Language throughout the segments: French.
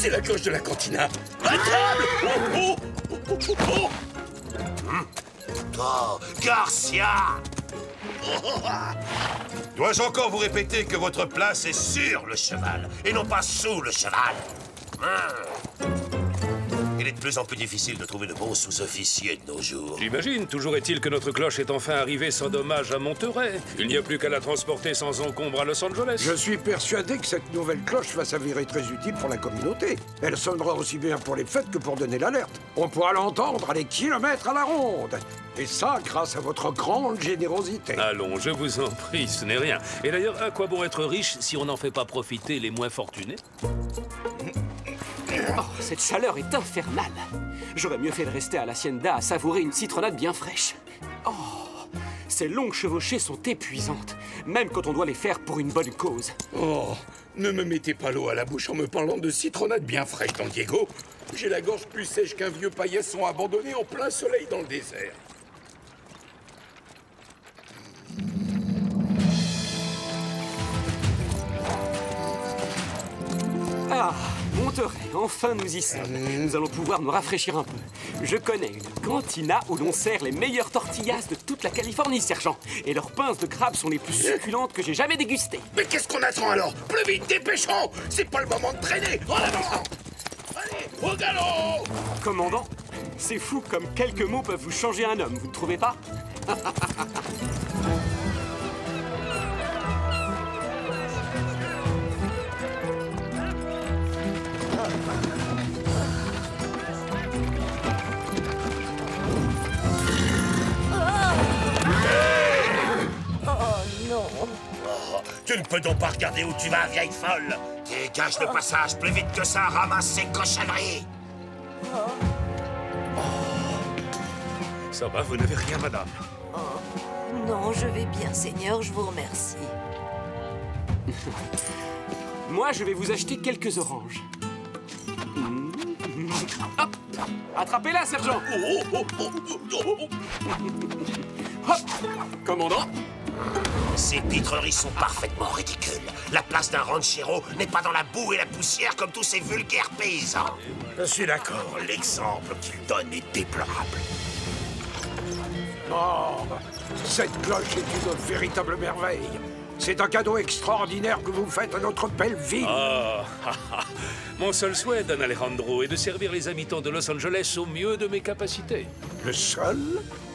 C'est la cloche de la cantina. À table! Oh, oh, oh, oh, oh. Oh, Garcia! Dois-je encore vous répéter que votre place est sur Le cheval, et non pas sous le cheval. Il est de plus en plus difficile de trouver de bons sous-officiers de nos jours. J'imagine. Toujours est-il que notre cloche est enfin arrivée sans dommage à Monterey. Il n'y a plus qu'à la transporter sans encombre à Los Angeles. Je suis persuadé que cette nouvelle cloche va s'avérer très utile pour la communauté. Elle sonnera aussi bien pour les fêtes que pour donner l'alerte. On pourra l'entendre à des kilomètres à la ronde. Et ça, grâce à votre grande générosité. Allons, je vous en prie, ce n'est rien. Et d'ailleurs, à quoi bon être riche si on n'en fait pas profiter les moins fortunés? Oh, cette chaleur est infernale. J'aurais mieux fait de rester à l'hacienda à savourer une citronnade bien fraîche. Oh, ces longues chevauchées sont épuisantes, même quand on doit les faire pour une bonne cause. Oh, ne me mettez pas l'eau à la bouche en me parlant de citronnade bien fraîche, Don Diego. J'ai la gorge plus sèche qu'un vieux paillasson abandonné en plein soleil dans le désert. Ah, Monterey, enfin nous y sommes. Nous allons pouvoir nous rafraîchir un peu. Je connais une cantina où l'on sert les meilleures tortillas de toute la Californie, sergent. Et leurs pinces de crabe sont les plus succulentes que j'ai jamais dégustées. Mais qu'est-ce qu'on attend alors? Plus vite, dépêchons! C'est pas le moment de traîner! En avant! Allez, au galop! Commandant, c'est fou comme quelques mots peuvent vous changer un homme, vous ne trouvez pas? Tu ne peux donc pas regarder où tu vas, vieille folle. Dégage le passage plus vite que ça, ramasse ces cochonneries. Ça va, vous n'avez rien, madame? Non, je vais bien, Seigneur, je vous remercie. Moi, je vais vous acheter quelques oranges. Hop! Attrapez-la, sergent! Hop! Commandant! Ces pitreries sont parfaitement ridicules. La place d'un ranchero n'est pas dans la boue et la poussière comme tous ces vulgaires paysans. Je suis d'accord, l'exemple qu'il donne est déplorable. Oh, cette cloche est une véritable merveille. C'est un cadeau extraordinaire que vous faites à notre belle ville. Ah, mon seul souhait, Don Alejandro, est de servir les habitants de Los Angeles au mieux de mes capacités. Le seul?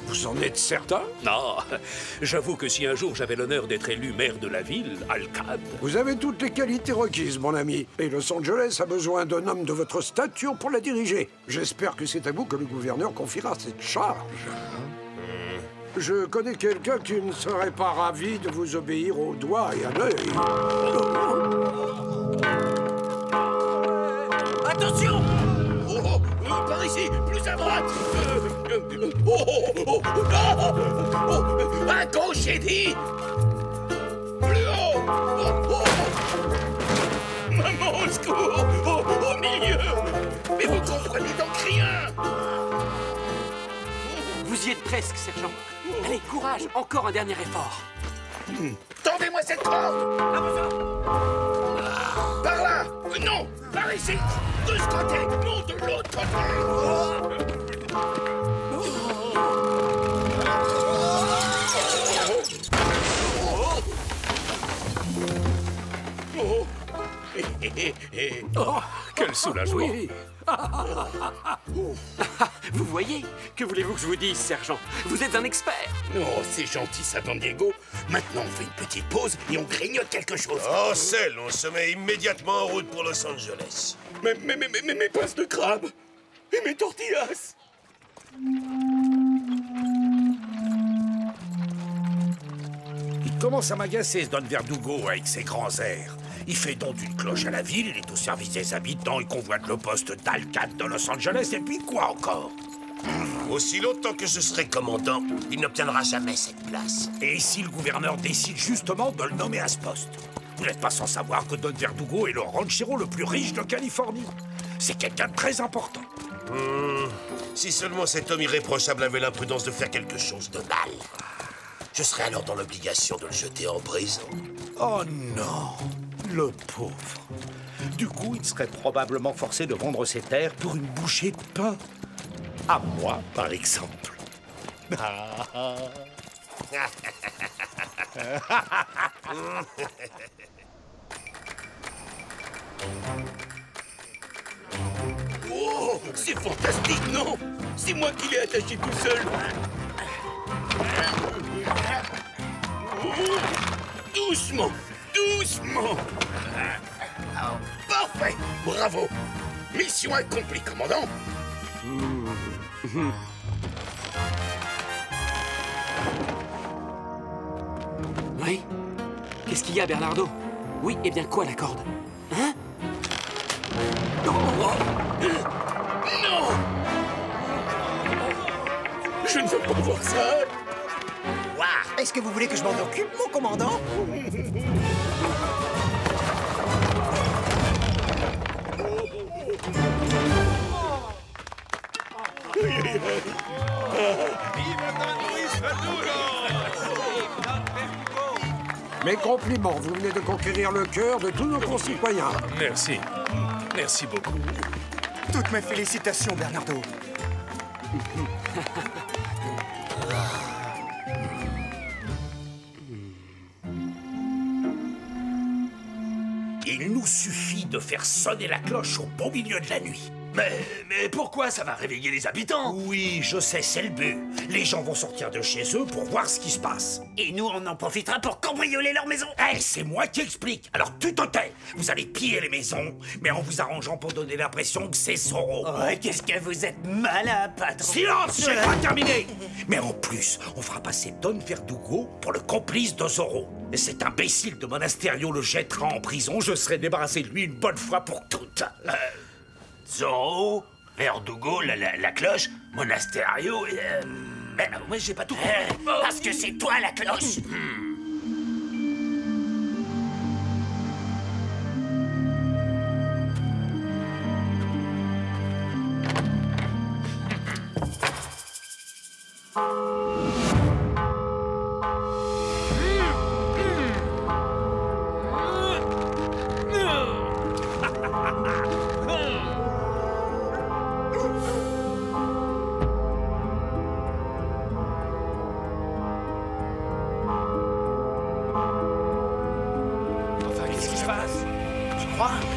Vous en êtes certain? Non, j'avoue que si un jour j'avais l'honneur d'être élu maire de la ville, Alcade... Vous avez toutes les qualités requises, mon ami. Et Los Angeles a besoin d'un homme de votre stature pour la diriger. J'espère que c'est à vous que le gouverneur confiera cette charge. Je connais quelqu'un qui ne serait pas ravi de vous obéir au doigt et à l'œil. Attention! Par ici, plus à droite! À gauche, j'ai dit! Plus haut! Maman, au secours! Au milieu! Mais vous comprenez donc rien! Vous y êtes presque, sergent. Allez, courage, encore un dernier effort. Tendez-moi cette corde! Par là! Non! Par ici! De ce côté! Non, de l'autre côté! Oh, quel soulagement! Oui. Vous voyez? Que voulez-vous que je vous dise, sergent? Vous êtes un expert. Oh, c'est gentil ça, Don Diego. Maintenant, on fait une petite pause et on grignote quelque chose. Oh, Cell, on se met immédiatement en route pour Los Angeles. Mais mes pinces de crabe et mes tortillas. Il commence à m'agacer, ce Don Verdugo, avec ses grands airs. Il fait don d'une cloche à la ville, il est au service des habitants, il convoite le poste d'Alcade de Los Angeles, et puis quoi encore? Aussi longtemps que je serai commandant, Il n'obtiendra jamais cette place. Et si le gouverneur décide justement de le nommer à ce poste? Vous n'êtes pas sans savoir que Don Verdugo est le ranchero le plus riche de Californie. C'est quelqu'un de très important. si seulement cet homme irréprochable avait l'imprudence de faire quelque chose de mal, Je serais alors dans l'obligation de le jeter en prison. Oh non, le pauvre. Du coup, il serait probablement forcé de vendre ses terres pour une bouchée de pain. À moi, par exemple. Oh, c'est fantastique, non? C'est moi qui l'ai attaché tout seul. Doucement, doucement. Parfait, bravo. Mission accomplie, commandant. Oui? Qu'est-ce qu'il y a, Bernardo? Oui, eh bien quoi, la corde? Hein? Non! Je ne veux pas voir ça. Est-ce que vous voulez que je m'en occupe, mon commandant? Mes compliments, vous venez de conquérir le cœur de tous nos concitoyens. Merci. Merci beaucoup. Toutes mes félicitations, Bernardo. Il nous suffit de faire sonner la cloche au bon milieu de la nuit. Mais pourquoi ça va réveiller les habitants? Oui, je sais, c'est le but. Les gens vont sortir de chez eux pour voir ce qui se passe. Et nous, on en profitera pour cambrioler leur maison. C'est moi qui explique. Alors tu te tais. Vous allez piller les maisons, mais en vous arrangeant pour donner l'impression que c'est Zorro. Oh, qu'est-ce que vous êtes malin, patron. Silence, j'ai pas terminé. Mais en plus, on fera passer Don Verdugo pour le complice de Zorro. Et cet imbécile de Monasterio le jettera en prison. Je serai débarrassé de lui une bonne fois pour toutes. Zorro, Verdugo, la cloche, Monasterio... Mais moi, j'ai pas tout compris. Parce que c'est toi, la cloche.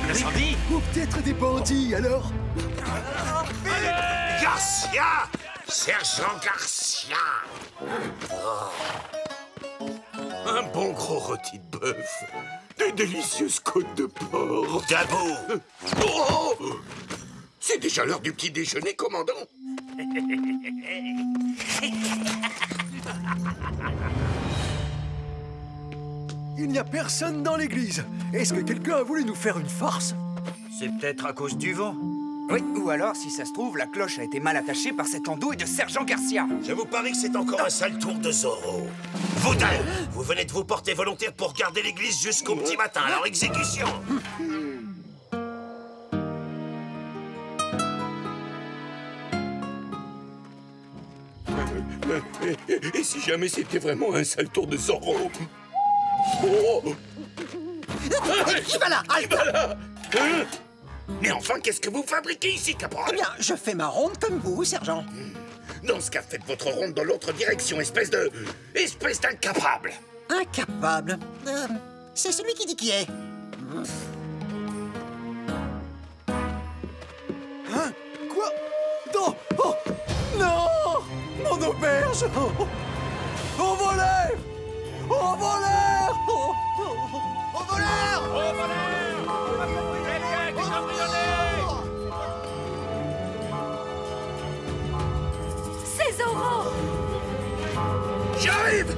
L'incendie? Ou peut-être des bandits, alors? Garcia! Sergent Garcia! Un bon gros rôti de bœuf. De délicieuses côtes de porc. Debout! Oh! C'est déjà l'heure du petit déjeuner, commandant. Il n'y a personne dans l'église. Est-ce que quelqu'un a voulu nous faire une farce? C'est peut-être à cause du vent. Oui, ou alors, si ça se trouve, la cloche a été mal attachée par cette andouille de Sergent Garcia. Je vous parie que c'est encore un sale tour de Zorro. Vous deux, vous venez de vous porter volontaire pour garder l'église jusqu'au petit matin, alors exécution. Et si jamais c'était vraiment un sale tour de Zorro? Oh! Il va là! Hein? Mais enfin, qu'est-ce que vous fabriquez ici, caporal? Eh bien, je fais ma ronde comme vous, sergent. Dans ce cas, faites votre ronde dans l'autre direction, espèce d'incapable. Incapable. C'est celui qui dit qui est. Hein? Quoi? Non! Oh! Non! Mon auberge! Au voleur! Au voleur! Au voleur! Au voleur! C'est Zorro! J'arrive!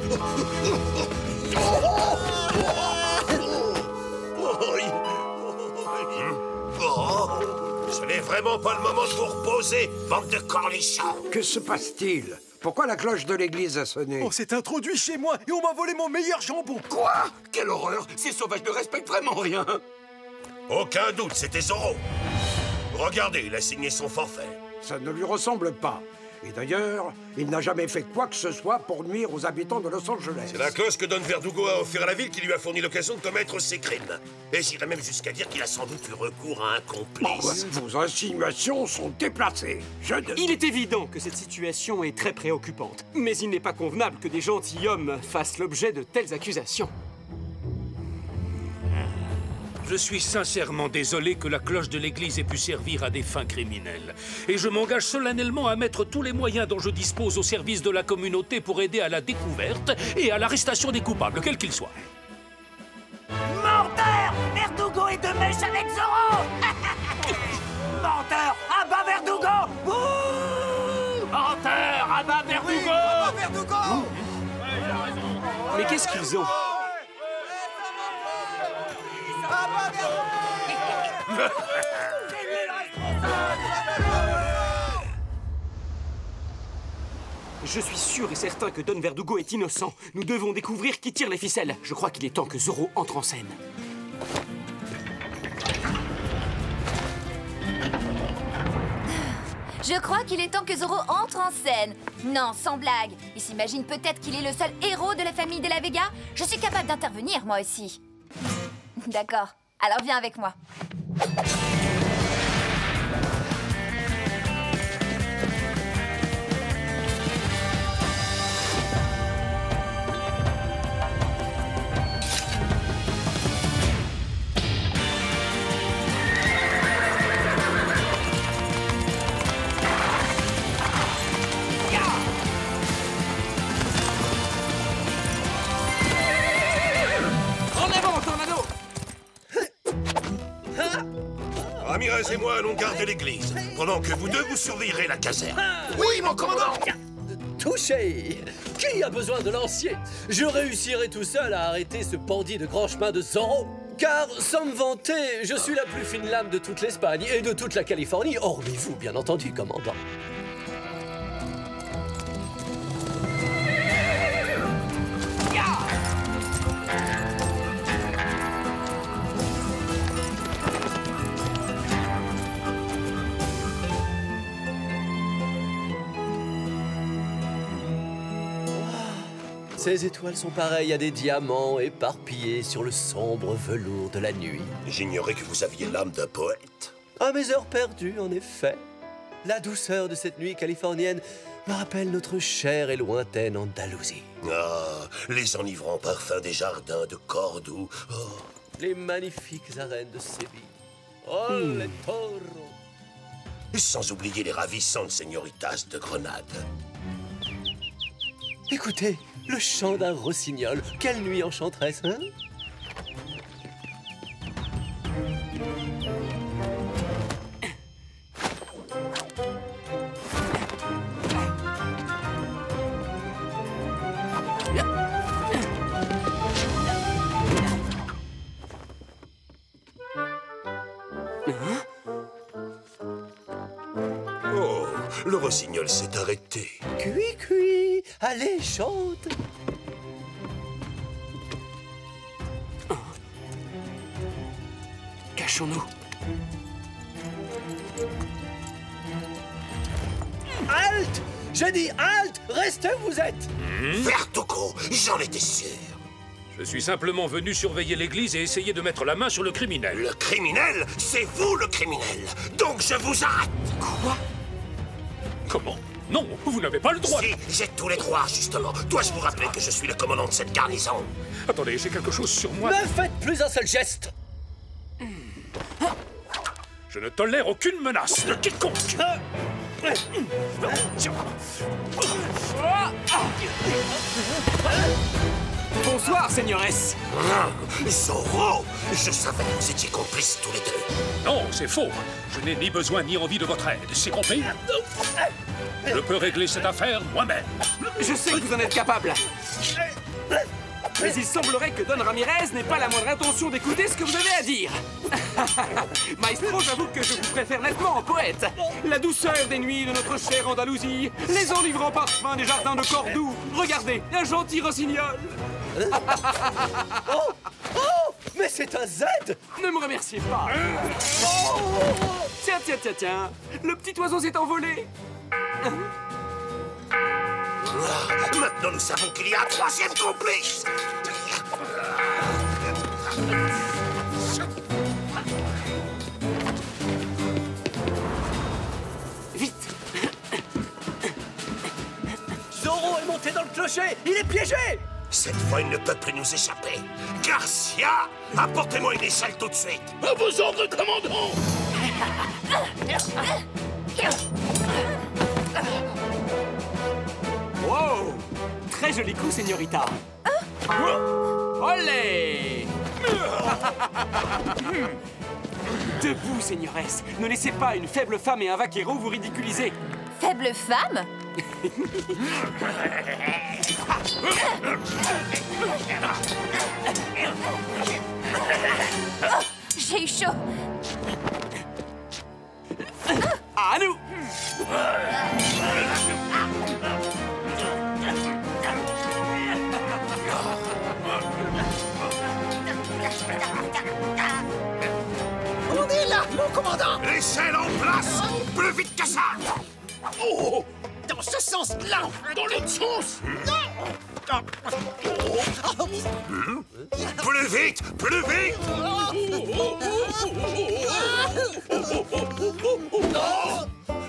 Ce n'est vraiment pas le moment de vous reposer, bande de cornichons. Que se passe-t-il? Pourquoi la cloche de l'église a sonné? On s'est introduit chez moi et on m'a volé mon meilleur jambon. Quoi? Quelle horreur! Ces sauvages ne respectent vraiment rien. Aucun doute, c'était Zorro. Regardez, il a signé son forfait. Ça ne lui ressemble pas. Et d'ailleurs, il n'a jamais fait quoi que ce soit pour nuire aux habitants de Los Angeles. C'est la cause que Don Verdugo a offert à la ville qui lui a fourni l'occasion de commettre ses crimes. Et j'irais même jusqu'à dire qu'il a sans doute eu recours à un complice. Vos insinuations sont déplacées. Il est évident que cette situation est très préoccupante. Mais il n'est pas convenable que des gentilshommes fassent l'objet de telles accusations. Je suis sincèrement désolé que la cloche de l'église ait pu servir à des fins criminelles. Et je m'engage solennellement à mettre tous les moyens dont je dispose au service de la communauté pour aider à la découverte et à l'arrestation des coupables, quels qu'ils soient. Menteur! Verdugo est de mèche avec Zorro! Menteur! Abat Verdugo! Menteur! Abat Verdugo! Oui, abat Verdugo! Mais qu'est-ce qu'ils ont? Je suis sûr et certain que Don Verdugo est innocent. Nous devons découvrir qui tire les ficelles. Je crois qu'il est temps que Zorro entre en scène. Je crois qu'il est temps que Zorro entre en scène. Non, sans blague. Il s'imagine peut-être qu'il est le seul héros de la famille de la Vega. Je suis capable d'intervenir, moi aussi. D'accord. Alors viens avec moi. Ramirez et moi allons garder l'église, pendant que vous deux vous surveillerez la caserne. Oui, mon commandant! Touché! Qui a besoin de lancier? Je réussirai tout seul à arrêter ce bandit de grand chemin de Zorro. Car, sans me vanter, je suis la plus fine lame de toute l'Espagne et de toute la Californie, hormis vous, bien entendu, commandant. Ces étoiles sont pareilles à des diamants éparpillés sur le sombre velours de la nuit. J'ignorais que vous aviez l'âme d'un poète. À mes heures perdues, en effet. La douceur de cette nuit californienne me rappelle notre chère et lointaine Andalousie. Ah, les enivrants parfums des jardins de Cordoue. Oh. Les magnifiques arènes de Séville. Oh, les toros. Sans oublier les ravissantes señoritas de Grenade. Écoutez, le chant d'un rossignol. Quelle nuit enchanteresse, hein? Oh, le rossignol s'est arrêté. Cui, cui. Allez, chante. Cachons-nous. Halte! J'ai dit halte! Restez où vous êtes! Verdugo, j'en étais sûr. Je suis simplement venu surveiller l'église et essayer de mettre la main sur le criminel. Le criminel? C'est vous le criminel! Donc je vous arrête! Quoi? Comment? Non, vous n'avez pas le droit. Si, j'ai tous les droits, justement. Dois-je vous rappeler que je suis le commandant de cette garnison? Attendez, j'ai quelque chose sur moi. Ne faites plus un seul geste! Je ne tolère aucune menace de quiconque. Bonsoir, seigneuresse. Zorro, je savais que vous étiez complices tous les deux. Non, c'est faux. Je n'ai ni besoin ni envie de votre aide, c'est compris? Je peux régler cette affaire moi-même. Je sais que vous en êtes capable. Mais il semblerait que Don Ramirez n'ait pas la moindre intention d'écouter ce que vous avez à dire. Maestro, j'avoue que je vous préfère nettement en poète. La douceur des nuits de notre chère Andalousie, les enivrants parfums des jardins de Cordoue. Regardez, un gentil rossignol. Oh! Oh! Mais c'est un Z! Ne me remerciez pas. Tiens, tiens, tiens, tiens. Le petit oiseau s'est envolé. Maintenant, nous savons qu'il y a un troisième complice. Vite! Zorro est monté dans le clocher! Il est piégé! Cette fois, il ne peut plus nous échapper. Garcia, apportez-moi une échelle tout de suite. À vos ordres, commandant. Wow! Très joli coup, señorita. Olé! Debout, señoresse. Ne laissez pas une faible femme et un vaquero vous ridiculiser. Faible femme? Oh, j'ai eu chaud. À nous! On est là, mon commandant. L'échelle en place. Plus vite que ça. Oh! Dans ce sens-là. Dans l'autre sens! Plus vite, plus vite.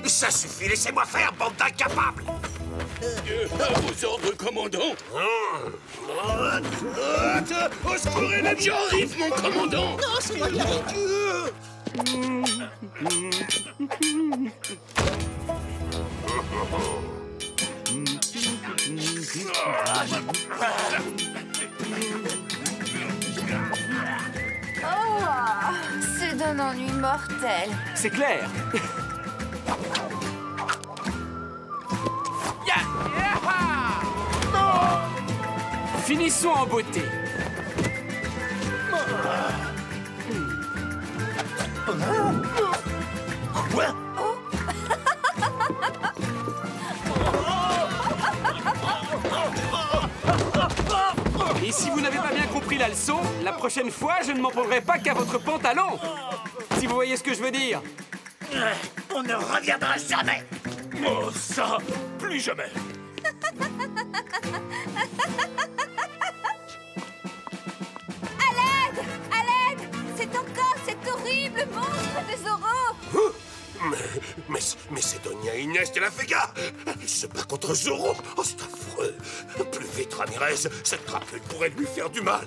Ça suffit, laissez-moi faire, bande d'incapables. À vos ordres, commandant. Au secours, et j'arrive, mon commandant. Non, c'est moi qui arrive. Oh, c'est d'un ennui mortel. C'est clair. Finissons en beauté. Et si vous n'avez pas bien compris la leçon, la prochaine fois, je ne m'en prendrai pas qu'à votre pantalon. Si vous voyez ce que je veux dire. On ne reviendra jamais. Oh, ça, plus jamais. À l'aide! C'est encore cet horrible monstre de Zorro! Mais c'est Doña Inés de la Vega. Elle se bat contre Zorro. Oh, c'est affreux. Plus vite, Ramirez. Cette crapule pourrait lui faire du mal.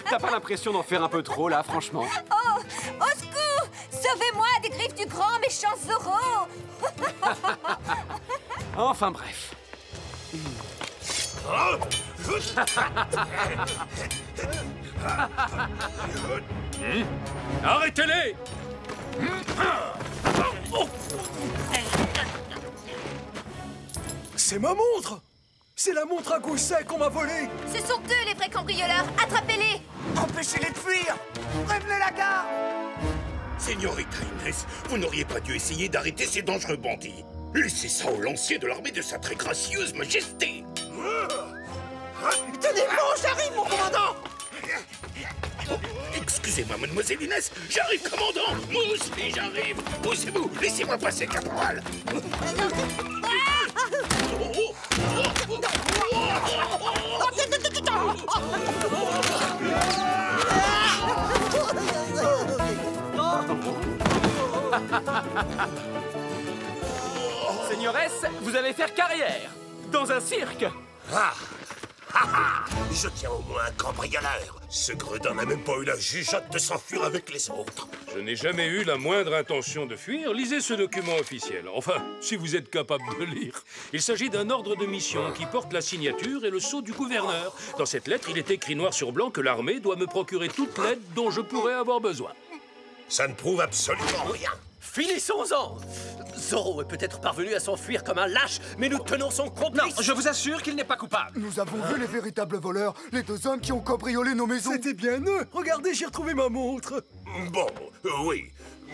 T'as pas l'impression d'en faire un peu trop, là, franchement? Oh! Au secours! Sauvez-moi des griffes du grand méchant Zorro! Enfin, bref. Arrêtez-les! C'est ma montre! C'est la montre à coup sec qu'on m'a volée! Ce sont eux les vrais cambrioleurs! Attrapez-les! Empêchez-les de fuir! Prévenez la garde! Señorita Inés, vous n'auriez pas dû essayer d'arrêter ces dangereux bandits. Laissez ça aux lanciers de l'armée de sa très gracieuse majesté. Tenez bon, j'arrive, mon commandant. Excusez-moi, mademoiselle Inés, j'arrive, commandant. Moi aussi, j'arrive. Poussez-vous, laissez-moi passer, caporal. Señoresse, vous allez faire carrière dans un cirque. Je tiens au moins un cambrioleur. Ce gredin n'a même pas eu la jugeote de s'enfuir avec les autres. Je n'ai jamais eu la moindre intention de fuir. Lisez ce document officiel. Enfin, si vous êtes capable de lire. Il s'agit d'un ordre de mission qui porte la signature et le sceau du gouverneur. Dans cette lettre, il est écrit noir sur blanc que l'armée doit me procurer toute l'aide dont je pourrais avoir besoin. Ça ne prouve absolument rien. Finissons-en! Zorro est peut-être parvenu à s'enfuir comme un lâche, mais nous tenons son complice! Non, je vous assure qu'il n'est pas coupable. Nous avons vu les véritables voleurs, les deux hommes qui ont cambriolé nos maisons. C'était bien eux. Regardez, j'ai retrouvé ma montre. Bon, oui,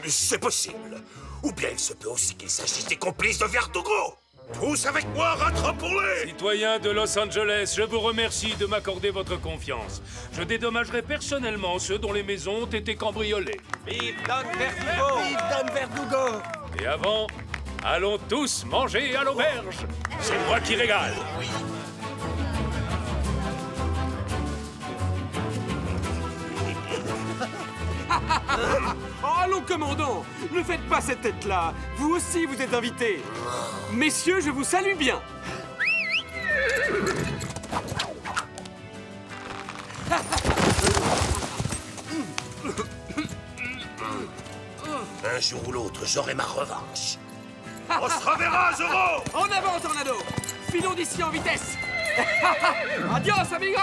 c'est possible. Ou bien il se peut aussi qu'il s'agisse des complices de Verdugo. Tous avec moi, rattrapons-les! Citoyens de Los Angeles, je vous remercie de m'accorder votre confiance. Je dédommagerai personnellement ceux dont les maisons ont été cambriolées. Vive Don Verdugo! Vive Don Verdugo! Et avant Allons tous manger à l'auberge. C'est moi qui régale. Oh, allons, commandant! Ne faites pas cette tête-là! Vous aussi, vous êtes invités! Messieurs, je vous salue bien! Un jour ou l'autre, j'aurai ma revanche. On se reverra, Zoro! En avant, Tornado! Filons d'ici en vitesse! Adios, amigos!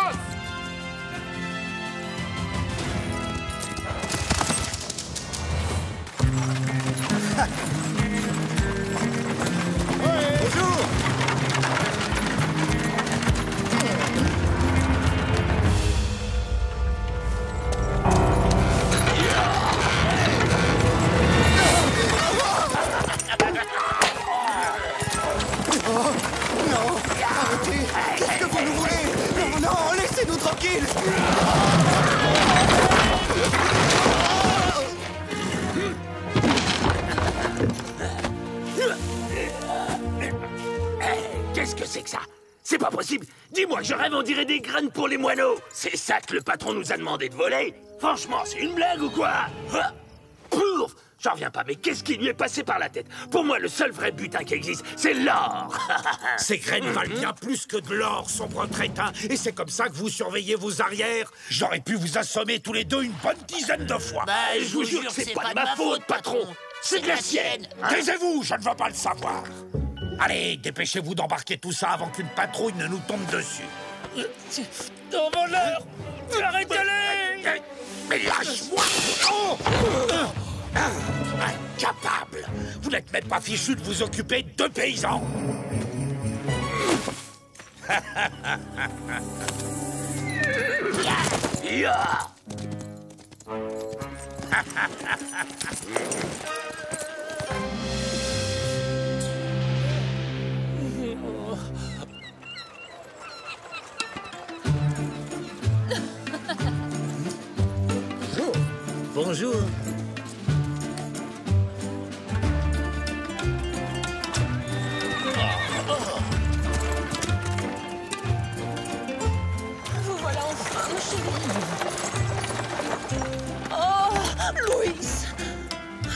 Bonjour! Non! Arrêtez! Qu'est-ce que vous nous voulez? Non, non! Laissez-nous tranquilles! Qu'est-ce que c'est que ça? C'est pas possible! Dis-moi, je rêve, on dirait des graines pour les moineaux! C'est ça que le patron nous a demandé de voler? Franchement, c'est une blague ou quoi? Ah, pouf! J'en reviens pas, mais qu'est-ce qui lui est passé par la tête? Pour moi, le seul vrai butin qui existe, c'est l'or! Ces graines valent bien plus que de l'or, sombre crétin, et c'est comme ça que vous surveillez vos arrières. J'aurais pu vous assommer tous les deux une bonne dizaine de fois. Bah, je vous jure que c'est pas de ma faute, patron! C'est de la sienne! Taisez-vous, je ne veux pas le savoir. Allez, dépêchez-vous d'embarquer tout ça avant qu'une patrouille ne nous tombe dessus. Dans voleur! Arrêtez-les! Mais lâche-moi! Oh! Incapable! Vous n'êtes même pas fichu de vous occuper de paysans! Bonjour. Vous voilà enfin, mon chéri. Oh, Louis!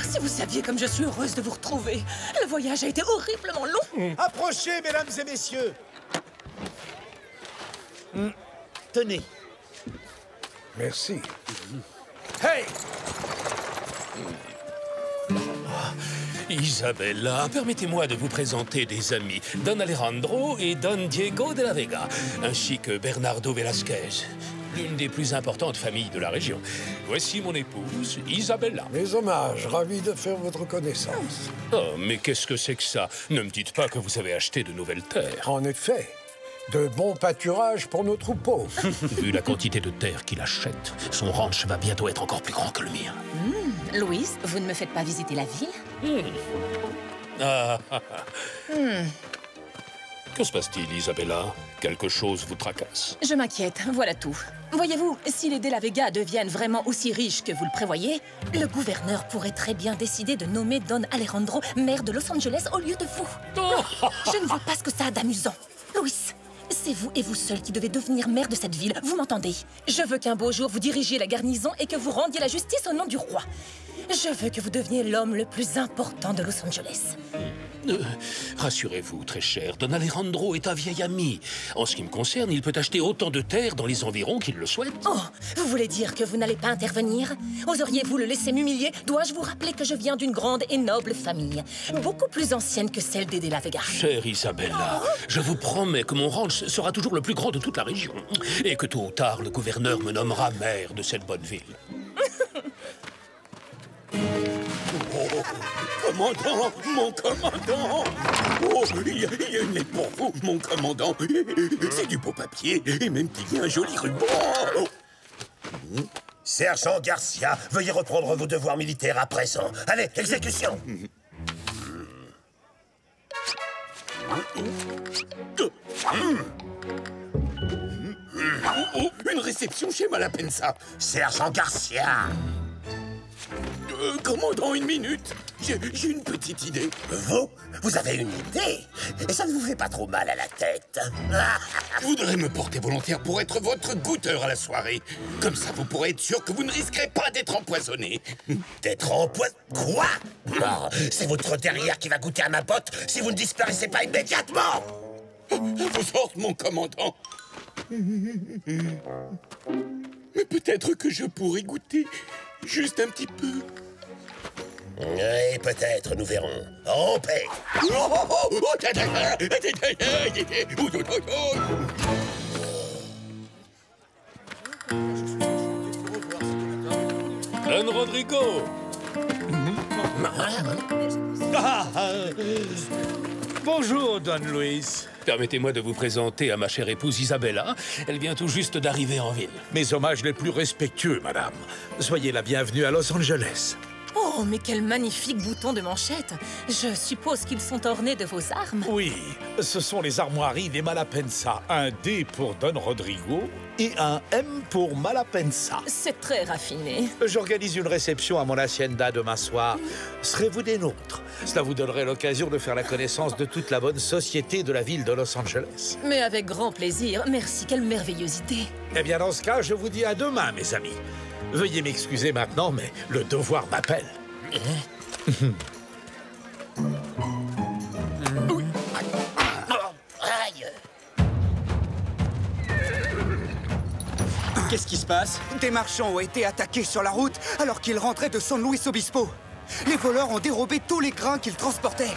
Si vous saviez comme je suis heureuse de vous retrouver. Le voyage a été horriblement long. Approchez, mesdames et messieurs. Tenez. Merci. Hey! Isabella, permettez-moi de vous présenter des amis, Don Alejandro et Don Diego de la Vega, ainsi que Bernardo Velasquez, l'une des plus importantes familles de la région. Voici mon épouse, Isabella. Mes hommages, ravi de faire votre connaissance. Oh, mais qu'est-ce que c'est que ça? Ne me dites pas que vous avez acheté de nouvelles terres. En effet, de bons pâturages pour nos troupeaux. Vu la quantité de terre qu'il achète, son ranch va bientôt être encore plus grand que le mien. Louis, vous ne me faites pas visiter la ville? Que se passe-t-il, Isabella? Quelque chose vous tracasse? Je m'inquiète, voilà tout. Voyez-vous, si les De la Vega deviennent vraiment aussi riches que vous le prévoyez, le gouverneur pourrait très bien décider de nommer Don Alejandro maire de Los Angeles au lieu de vous. Je ne vois pas ce que ça a d'amusant. Louis, c'est vous et vous seul qui devez devenir maire de cette ville, vous m'entendez? Je veux qu'un beau jour vous dirigiez la garnison et que vous rendiez la justice au nom du roi. Je veux que vous deveniez l'homme le plus important de Los Angeles. Rassurez-vous, très cher, Don Alejandro est un vieil ami. En ce qui me concerne, il peut acheter autant de terres dans les environs qu'il le souhaite. Oh, vous voulez dire que vous n'allez pas intervenir? Oseriez-vous le laisser m'humilier? Dois-je vous rappeler que je viens d'une grande et noble famille, beaucoup plus ancienne que celle des De la Vega? Chère Isabella, je vous promets que mon ranch sera toujours le plus grand de toute la région. Et que tôt ou tard, le gouverneur me nommera maire de cette bonne ville. Oh, commandant, mon commandant! Oh, il y a une lettre pour vous, mon commandant. C'est du beau papier, et même qu'il y a un joli ruban. Oh. Sergent Garcia, veuillez reprendre vos devoirs militaires à présent. Allez, exécution! Une réception chez Malapensa. Sergent Garcia! Commandant, une minute. J'ai une petite idée. Vous avez une idée? Et ça ne vous fait pas trop mal à la tête? Je voudrais me porter volontaire pour être votre goûteur à la soirée. Comme ça, vous pourrez être sûr que vous ne risquerez pas d'être empoisonné. D'être empoisonné? Quoi? Non, c'est votre derrière qui va goûter à ma botte si vous ne disparaissez pas immédiatement! Vos ordres, mon commandant. Mais peut-être que je pourrais goûter juste un petit peu. Oui, peut-être, nous verrons. En paix! Don Rodrigo! Bonjour, Don Luis. Permettez-moi de vous présenter à ma chère épouse Isabella. Elle vient tout juste d'arriver en ville. Mes hommages les plus respectueux, madame. Soyez la bienvenue à Los Angeles. Oh, mais quel magnifique bouton de manchette! Je suppose qu'ils sont ornés de vos armes? Oui, ce sont les armoiries des Malapensa. Un D pour Don Rodrigo et un M pour Malapensa. C'est très raffiné. J'organise une réception à mon hacienda demain soir. Serez-vous des nôtres? Cela vous donnerait l'occasion de faire la connaissance de toute la bonne société de la ville de Los Angeles. Mais avec grand plaisir. Merci, quelle merveillosité. Eh bien, dans ce cas, je vous dis à demain, mes amis. Veuillez m'excuser maintenant, mais le devoir m'appelle. Qu'est-ce qui se passe? Des marchands ont été attaqués sur la route alors qu'ils rentraient de San Luis Obispo. Les voleurs ont dérobé tous les grains qu'ils transportaient.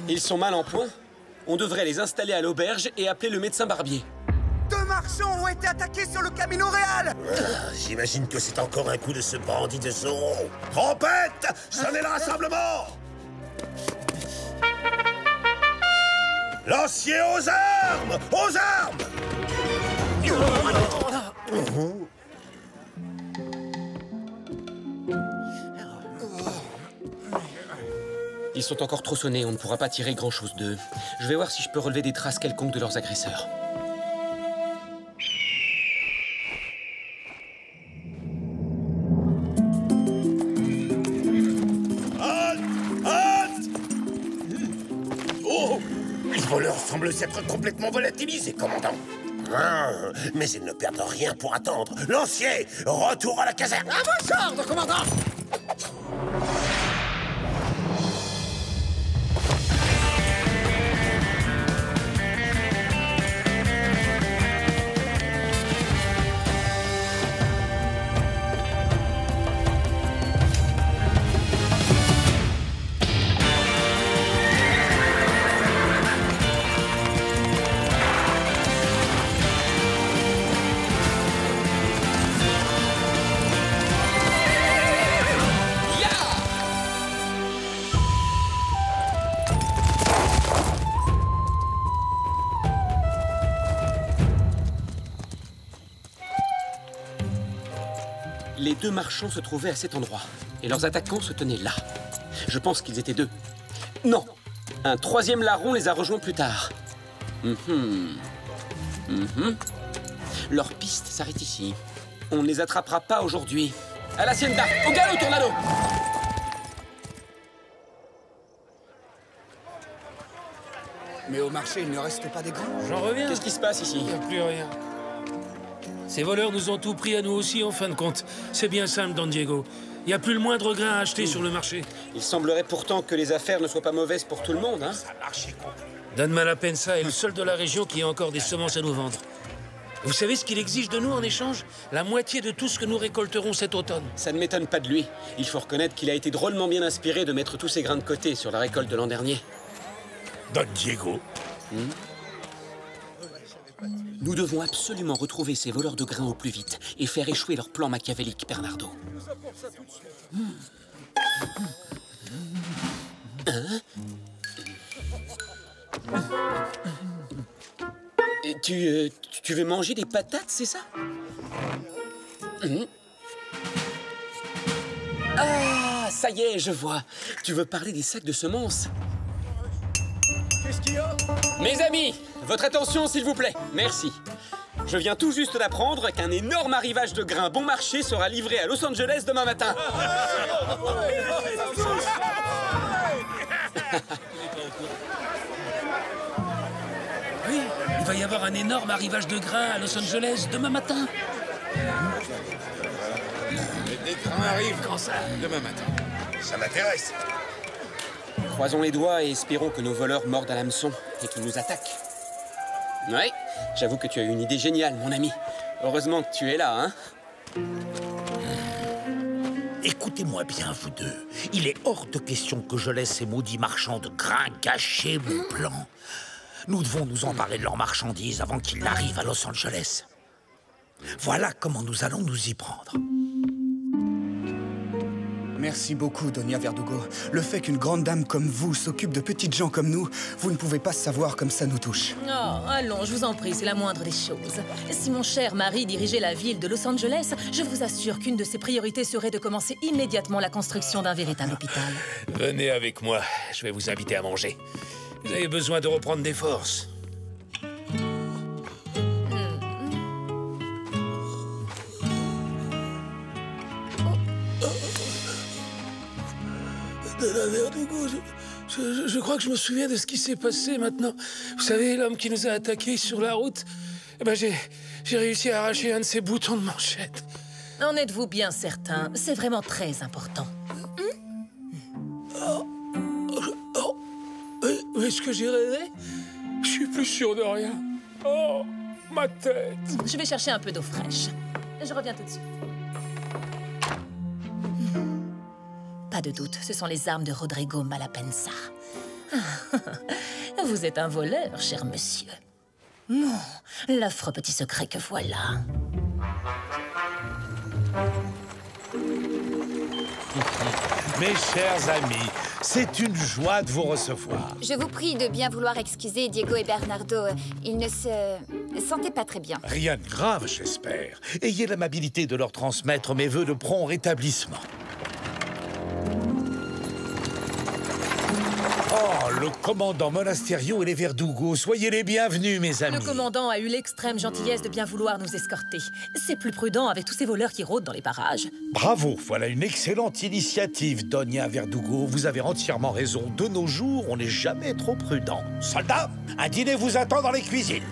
Ils sont mal en point. On devrait les installer à l'auberge et appeler le médecin barbier. 2 marchands ont été attaqués sur le Camino Real. J'imagine que c'est encore un coup de ce bandit de Zorro. Trompette! Sonnez le rassemblement! Lanciers aux armes! Aux armes! Ils sont encore trop sonnés, on ne pourra pas tirer grand-chose d'eux. Je vais voir si je peux relever des traces quelconques de leurs agresseurs. Oh! Les voleurs semblent s'être complètement volatilisés, commandant. Mais ils ne perdent rien pour attendre. Lancier, retour à la caserne. À votre ordre, commandant! Les 2 marchands se trouvaient à cet endroit, et leurs attaquants se tenaient là. Je pense qu'ils étaient 2. Non! Un 3e larron les a rejoints plus tard. Leur piste s'arrête ici. On ne les attrapera pas aujourd'hui. À l'hacienda! Au galop, Tornado! Mais au marché, il ne reste pas des grains. J'en reviens. Qu'est-ce qui se passe ici? Il n'y a plus rien. Ces voleurs nous ont tout pris à nous aussi, en fin de compte. C'est bien simple, Don Diego. Il n'y a plus le moindre grain à acheter sur le marché. Il semblerait pourtant que les affaires ne soient pas mauvaises pour tout le monde, hein? Don Malapensa est le seul de la région qui a encore des semences à nous vendre. Vous savez ce qu'il exige de nous en échange? La moitié de tout ce que nous récolterons cet automne. Ça ne m'étonne pas de lui. Il faut reconnaître qu'il a été drôlement bien inspiré de mettre tous ses grains de côté sur la récolte de l'an dernier. Don Diego. Nous devons absolument retrouver ces voleurs de grains au plus vite et faire échouer leur plan machiavélique, Bernardo. Hein? Tu veux manger des patates, c'est ça? Ah, ça y est, je vois. Tu veux parler des sacs de semences? Qu'est-ce qu'il y a? Mes amis, votre attention, s'il vous plaît. Merci. Je viens tout juste d'apprendre qu'un énorme arrivage de grains bon marché sera livré à Los Angeles demain matin. Oui, il va y avoir un énorme arrivage de grains à Los Angeles demain matin. Des grains arrivent quand ça? Demain matin. Ça m'intéresse. Croisons les doigts et espérons que nos voleurs mordent à l'hameçon et qu'ils nous attaquent. Ouais, j'avoue que tu as une idée géniale, mon ami. Heureusement que tu es là, hein? Écoutez-moi bien, vous deux. Il est hors de question que je laisse ces maudits marchands de grains gâcher mon plan. Nous devons nous emparer de leurs marchandises avant qu'ils n'arrivent à Los Angeles. Voilà comment nous allons nous y prendre. Merci beaucoup, Donia Verdugo. Le fait qu'une grande dame comme vous s'occupe de petites gens comme nous, vous ne pouvez pas savoir comme ça nous touche. Oh, allons, je vous en prie, c'est la moindre des choses. Si mon cher mari dirigeait la ville de Los Angeles, je vous assure qu'une de ses priorités serait de commencer immédiatement la construction d'un véritable hôpital. Venez avec moi, je vais vous inviter à manger. Vous avez besoin de reprendre des forces. Donia Verdugo, je crois que je me souviens de ce qui s'est passé maintenant. Vous savez, l'homme qui nous a attaqués sur la route, eh ben j'ai réussi à arracher un de ses boutons de manchette. En êtes-vous bien certain? C'est vraiment très important. Est-ce que j'ai rêvé? Je suis plus sûr de rien. Oh, ma tête! Je vais chercher un peu d'eau fraîche. Je reviens tout de suite. Pas de doute, ce sont les armes de Rodrigo Malapensa. Vous êtes un voleur, cher monsieur. Non, l'affreux petit secret que voilà. Mes chers amis, c'est une joie de vous recevoir. Je vous prie de bien vouloir excuser Diego et Bernardo. Ils ne se sentaient pas très bien. Rien de grave, j'espère. Ayez l'amabilité de leur transmettre mes vœux de prompt rétablissement. Oh, le commandant Monasterio et les Verdugo, soyez les bienvenus, mes amis. Le commandant a eu l'extrême gentillesse de bien vouloir nous escorter. C'est plus prudent avec tous ces voleurs qui rôdent dans les parages. Bravo, voilà une excellente initiative, Donia Verdugo. Vous avez entièrement raison. De nos jours, on n'est jamais trop prudent. Soldats, un dîner vous attend dans les cuisines.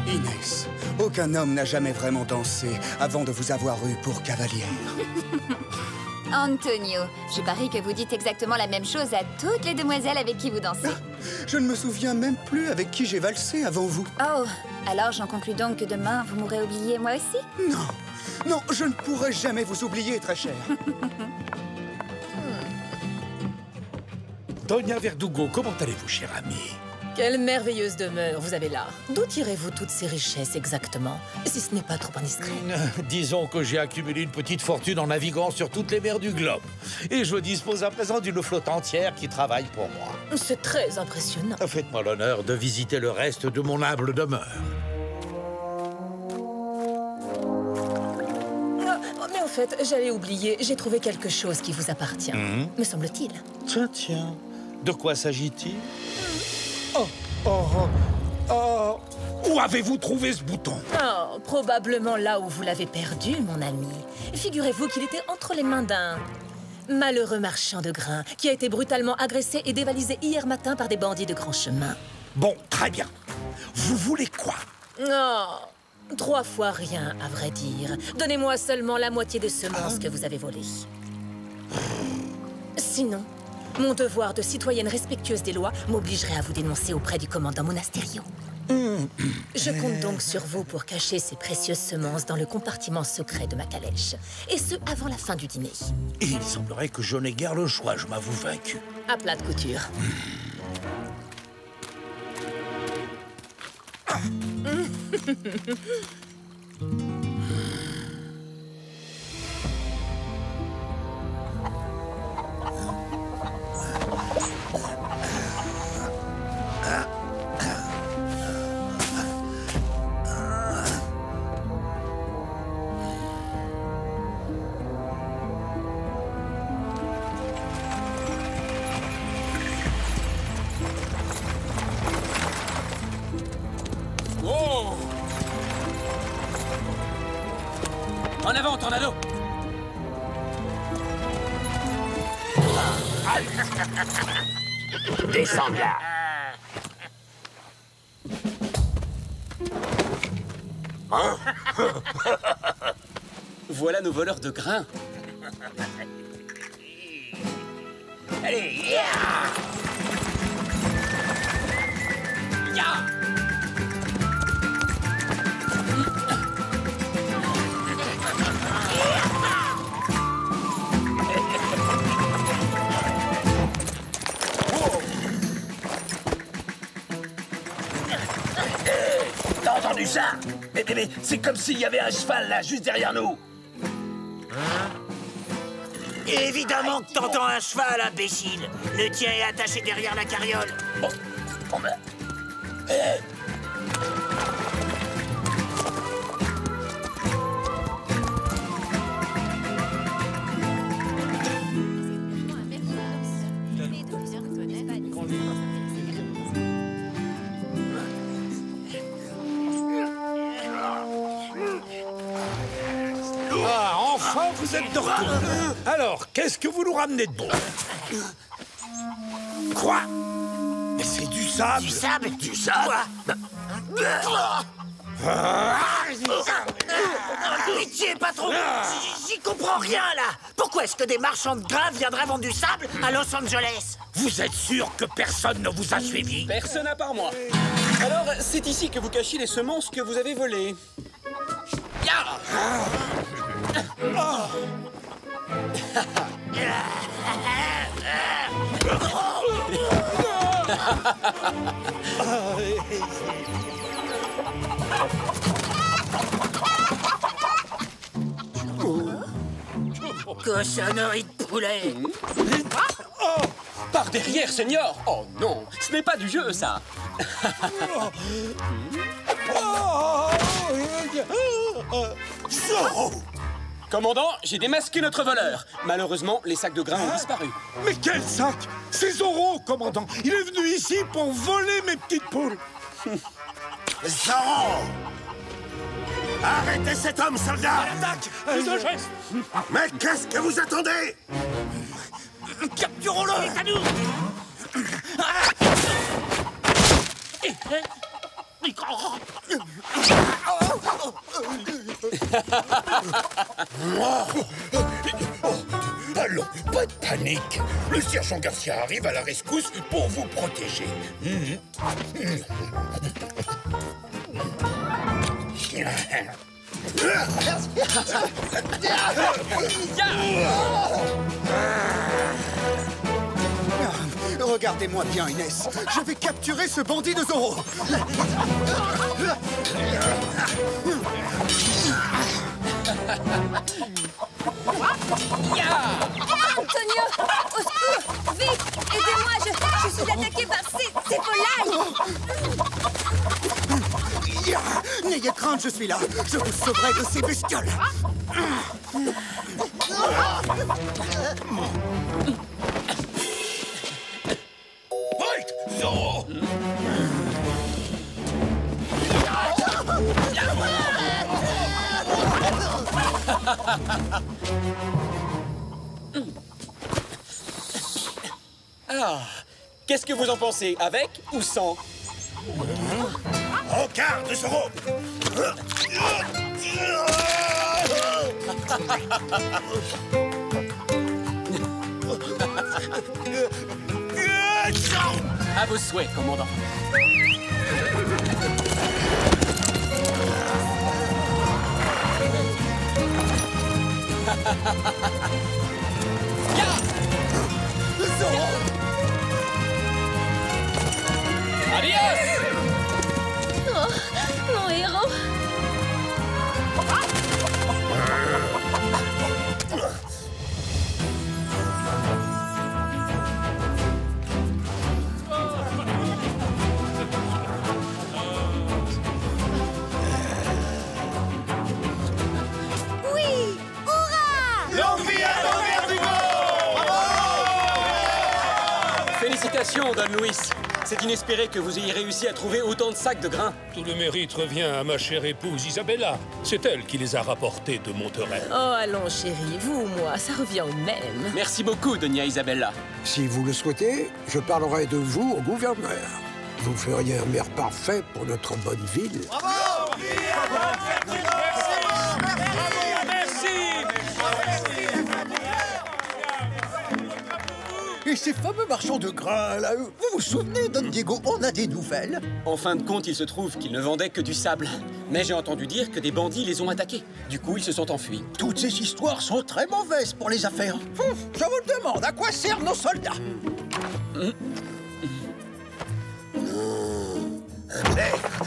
Inès, aucun homme n'a jamais vraiment dansé avant de vous avoir eu pour cavalière. Antonio, je parie que vous dites exactement la même chose à toutes les demoiselles avec qui vous dansez. Je ne me souviens même plus avec qui j'ai valsé avant vous. Oh, alors j'en conclus donc que demain, vous m'aurez oublié moi aussi? Non, non, je ne pourrai jamais vous oublier, très cher. Donia Verdugo, comment allez-vous, cher ami? Quelle merveilleuse demeure vous avez là. D'où tirez-vous toutes ces richesses exactement, si ce n'est pas trop indiscret? Disons que j'ai accumulé une petite fortune en naviguant sur toutes les mers du globe. Et je dispose à présent d'une flotte entière qui travaille pour moi. C'est très impressionnant. Faites-moi l'honneur de visiter le reste de mon humble demeure. Mais en fait, j'allais oublier, j'ai trouvé quelque chose qui vous appartient, me semble-t-il. Tiens, tiens. De quoi s'agit-il? Oh, oh, oh, oh. Où avez-vous trouvé ce bouton? Oh, probablement là où vous l'avez perdu, mon ami. Figurez-vous qu'il était entre les mains d'un malheureux marchand de grains qui a été brutalement agressé et dévalisé hier matin par des bandits de grand chemin. Bon, très bien. Vous voulez quoi? Oh, 3 fois rien, à vrai dire. Donnez-moi seulement la moitié des semences que vous avez volées. Sinon, mon devoir de citoyenne respectueuse des lois m'obligerait à vous dénoncer auprès du commandant Monasterio. Je compte donc sur vous pour cacher ces précieuses semences dans le compartiment secret de ma calèche. Et ce, avant la fin du dîner. Et il semblerait que je n'ai guère le choix, je m'avoue vaincu. À plat de couture. Descends là. Hein? Voilà nos voleurs de grains. Allez, ya! Ya! T'as entendu ça? Mais c'est comme s'il y avait un cheval là, juste derrière nous. Évidemment que t'entends un cheval, imbécile. Le tien est attaché derrière la carriole. Bon ben... Ah, enfin, vous êtes de retour. Alors, qu'est-ce que vous nous ramenez de bon? Quoi? Mais c'est du sable. Du sable? Du sable? Pitié, patron! J'y comprends rien, là! Pourquoi est-ce que des marchands de grains viendraient vendre du sable à Los Angeles? Vous êtes sûr que personne ne vous a suivi? Personne à part moi. Alors, c'est ici que vous cachez les semences que vous avez volées. Cochonnerie de poulet! Par derrière, Seigneur! Oh non, ce n'est pas du jeu, ça! Commandant, j'ai démasqué notre voleur. Malheureusement, les sacs de grains ont disparu. Mais quel sac? C'est Zorro, commandant. Il est venu ici pour voler mes petites poules. Zorro! Arrêtez cet homme, soldat! Attaque! Mais qu'est-ce que vous attendez? Capturons-le! C'est à nous! Allons, pas de panique. Le sergent Garcia arrive à la rescousse pour vous protéger. Regardez-moi bien, Inès. Je vais capturer ce bandit de Zorro. Antonio! Au secours! Vite! Aidez-moi! Je suis attaqué par ces volailles! N'ayez crainte, je suis là. Je vous sauverai de ces bestioles. Halt! Zorro! Ah, qu'est-ce que vous en pensez? Avec ou sans? En quart de Zorro! À vos souhaits, commandant. Adios! Oh, mon héros! Oui! Hurrah! Longue vie à l'envers du monde! Félicitations, Don Luis. C'est inespéré que vous ayez réussi à trouver autant de sacs de grains. Tout le mérite revient à ma chère épouse Isabella. C'est elle qui les a rapportés de Monterey. Oh, allons, chérie, vous ou moi, ça revient au même. Merci beaucoup, Doña Isabella. Si vous le souhaitez, je parlerai de vous au gouverneur. Vous feriez un maire parfait pour notre bonne ville. Bravo! Et ces fameux marchands de grains, là, vous vous souvenez, Don Diego, on a des nouvelles? En fin de compte, il se trouve qu'ils ne vendaient que du sable. Mais j'ai entendu dire que des bandits les ont attaqués. Du coup, ils se sont enfuis. Toutes ces histoires sont très mauvaises pour les affaires. Je vous le demande, à quoi servent nos soldats?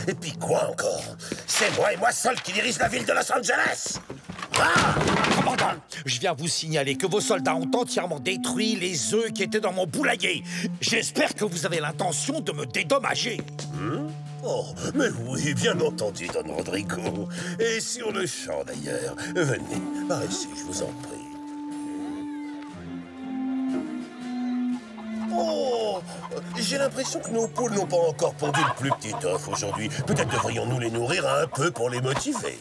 Et puis quoi encore? C'est moi et moi seul qui dirige la ville de Los Angeles! Commandant, je viens vous signaler que vos soldats ont entièrement détruit les œufs qui étaient dans mon poulailler. J'espère que vous avez l'intention de me dédommager. Oh, mais oui, bien entendu, Don Rodrigo. Et sur le champ, d'ailleurs. Venez, par ici, je vous en prie. Oh, j'ai l'impression que nos poules n'ont pas encore pondu le plus petit œuf aujourd'hui. Peut-être devrions-nous les nourrir un peu pour les motiver.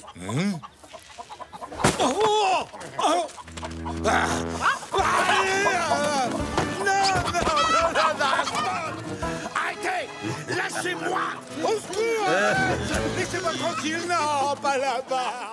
Arrêtez! Lâchez-moi! Au secours! Laissez-moi tranquille! Non, pas là-bas!